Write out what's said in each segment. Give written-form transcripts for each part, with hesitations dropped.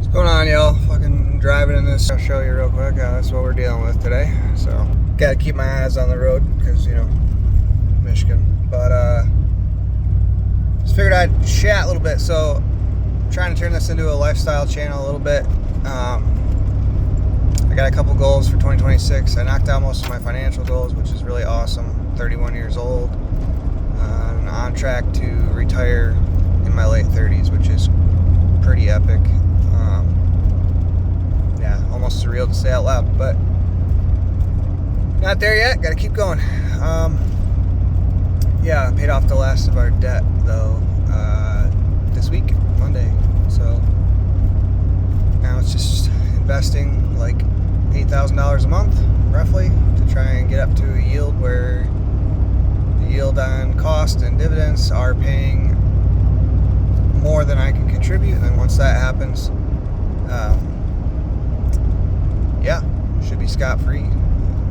What's going on, y'all? Fucking driving in this. I'll show you real quick. That's what we're dealing with today. So, gotta keep my eyes on the road because, Michigan. But, just figured I'd chat a little bit. So, trying to turn this into a lifestyle channel a little bit. I got a couple goals for 2026. I knocked out most of my financial goals, which is really awesome. 31 years old. On track to retire in my late 30s, which is pretty epic. Almost surreal to say out loud, but not there yet. Got to keep going. I paid off the last of our debt though this week, Monday. So now it's just investing like $8,000 a month, roughly, to try and get up to a yield where the yield on cost and dividends are paying more than I can contribute. And then once that happens, should be scot-free.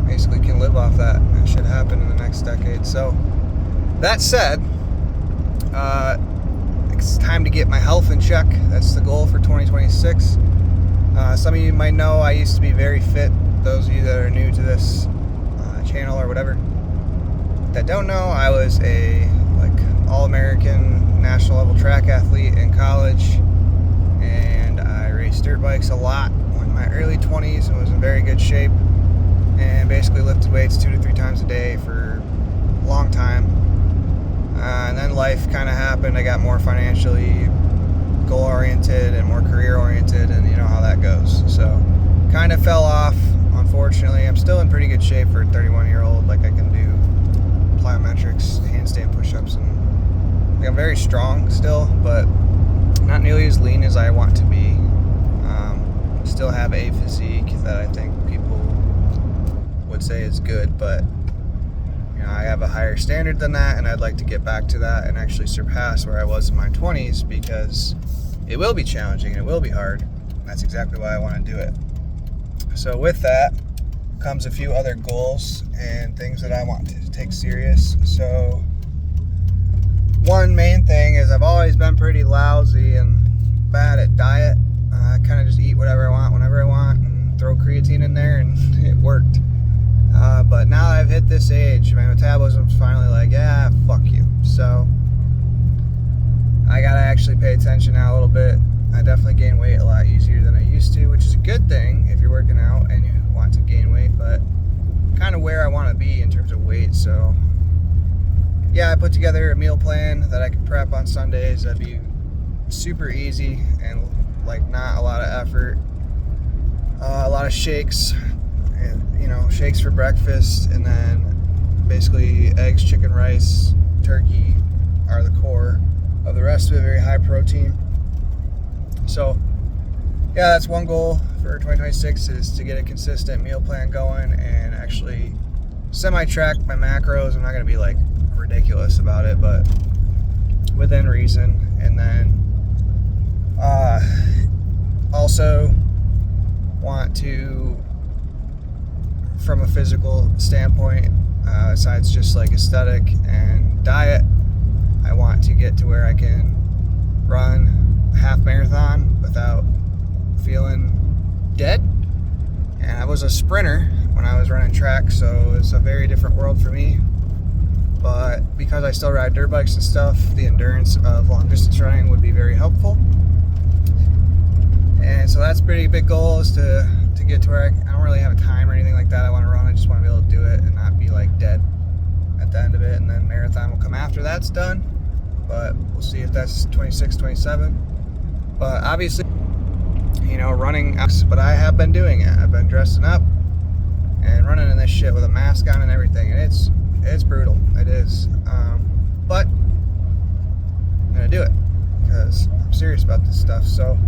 Basically can live off that. That should happen in the next decade. So that said, it's time to get my health in check. That's the goal for 2026. Some of you might know I used to be very fit. Those of you that are new to this channel or whatever that don't know, I was a all-American national level track athlete in college, and I raced dirt bikes a lot in my early 20s and was in very good shape, and basically lifted weights 2 to 3 times a day for a long time. And then life kind of happened. I got more financially goal-oriented and more career-oriented, and you know how that goes. So kind of fell off, unfortunately. I'm still in pretty good shape for a 31-year-old. I can do plyometrics, handstand push-ups, and I'm very strong still, but not nearly as lean as I want to be. Still have a physique that I think people would say is good, but I have a higher standard than that, and I'd like to get back to that and actually surpass where I was in my 20s, because it will be challenging and it will be hard. That's exactly why I want to do it. So with that comes a few other goals and things that I want to take serious. So one main thing is I've always been pretty lousy and bad at diet. I kind of just eat whatever I want, whenever I want, and throw creatine in there, and it worked. But now that I've hit this age, my metabolism's finally like, yeah, fuck you. So I gotta actually pay attention now a little bit. I definitely gain weight a lot easier than I used to, which is a good thing if you're working out and you want to gain weight, but kind of where I want to be in terms of weight. So I put together a meal plan that I can prep on Sundays. That'd be super easy and not a lot of effort. A lot of shakes, shakes for breakfast, and then basically eggs, chicken, rice, turkey are the core of the rest of it. Very high protein. So that's one goal for 2026, is to get a consistent meal plan going and actually semi-track my macros. I'm not going to be ridiculous about it, but within reason. And then also want to, from a physical standpoint, besides just aesthetic and diet, I want to get to where I can run a half marathon without feeling dead. And I was a sprinter when I was running track, so it's a very different world for me. But because I still ride dirt bikes and stuff, the endurance of long distance running would be very helpful. And so that's a pretty big goal, is to get to where I don't really have a time or anything like that I want to run. I just want to be able to do it and not be dead at the end of it. And then marathon will come after that's done, but we'll see if that's 26, 27. But obviously, running, but I have been doing it. I've been dressing up and running in this shit with a mask on and everything, and it's brutal. It is. But I'm gonna do it because I'm serious about this stuff. So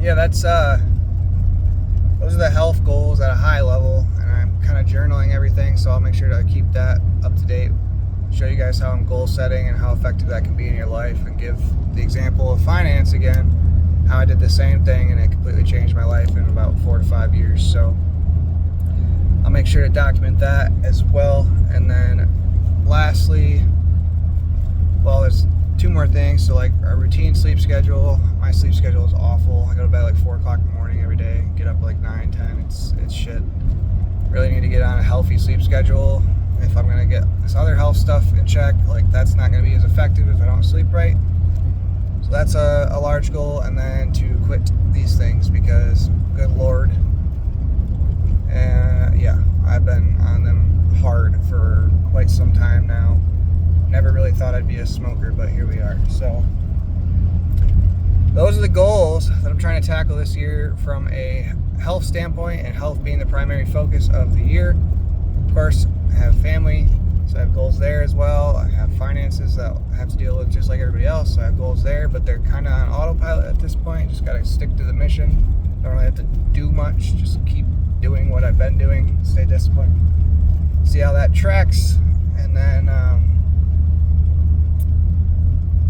that's those are the health goals at a high level, and I'm kind of journaling everything, so I'll make sure to keep that up to date, show you guys how I'm goal setting and how effective that can be in your life, and give the example of finance again, how I did the same thing and it completely changed my life in about 4 to 5 years. So I'll make sure to document that as well. And then lastly, there's 2 more things. So our routine sleep schedule, my sleep schedule is awful. I go to bed at 4 o'clock in the morning every day, get up like 9, 10. It's shit. Really need to get on a healthy sleep schedule. If I'm gonna get this other health stuff in check, like that's not gonna be as effective if I don't sleep right. So that's a large goal, and then to quit these things because, good Lord, yeah, I've been on them hard for quite some time now. Never really thought I'd be a smoker, but here we are. So those are the goals that I'm trying to tackle this year from a health standpoint, and health being the primary focus of the year. Of course, I have family, so I have goals there as well. I have finances that I have to deal with just like everybody else, so I have goals there, but they're kind of on autopilot at this point. Just got to stick to the mission. Don't really have to do much, just keep doing what I've been doing, stay disciplined, see how that tracks, and then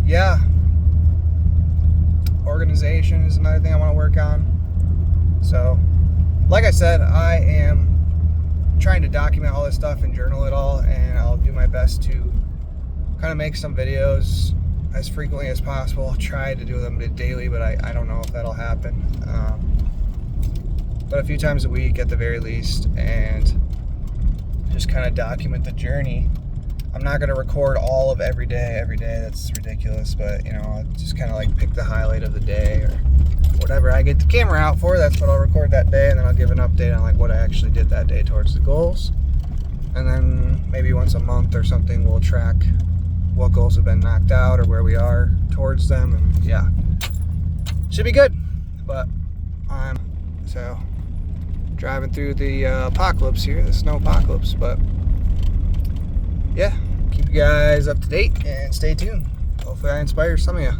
yeah, organization is another thing I want to work on. So like I said, I am trying to document all this stuff and journal it all, and I'll do my best to kind of make some videos as frequently as possible. I'll try to do them daily, but I don't know if that'll happen. But a few times a week at the very least, and just kind of document the journey. I'm not going to record all of every day. That's ridiculous, but you know, I'll just kind of like pick the highlight of the day or whatever I get the camera out for. That's what I'll record that day, and then I'll give an update on like what I actually did that day towards the goals. And then maybe once a month or something, we'll track what goals have been knocked out or where we are towards them, and yeah, should be good. But I'm driving through the apocalypse here, the snow apocalypse, but yeah, keep you guys up to date and stay tuned. Hopefully I inspire some of you.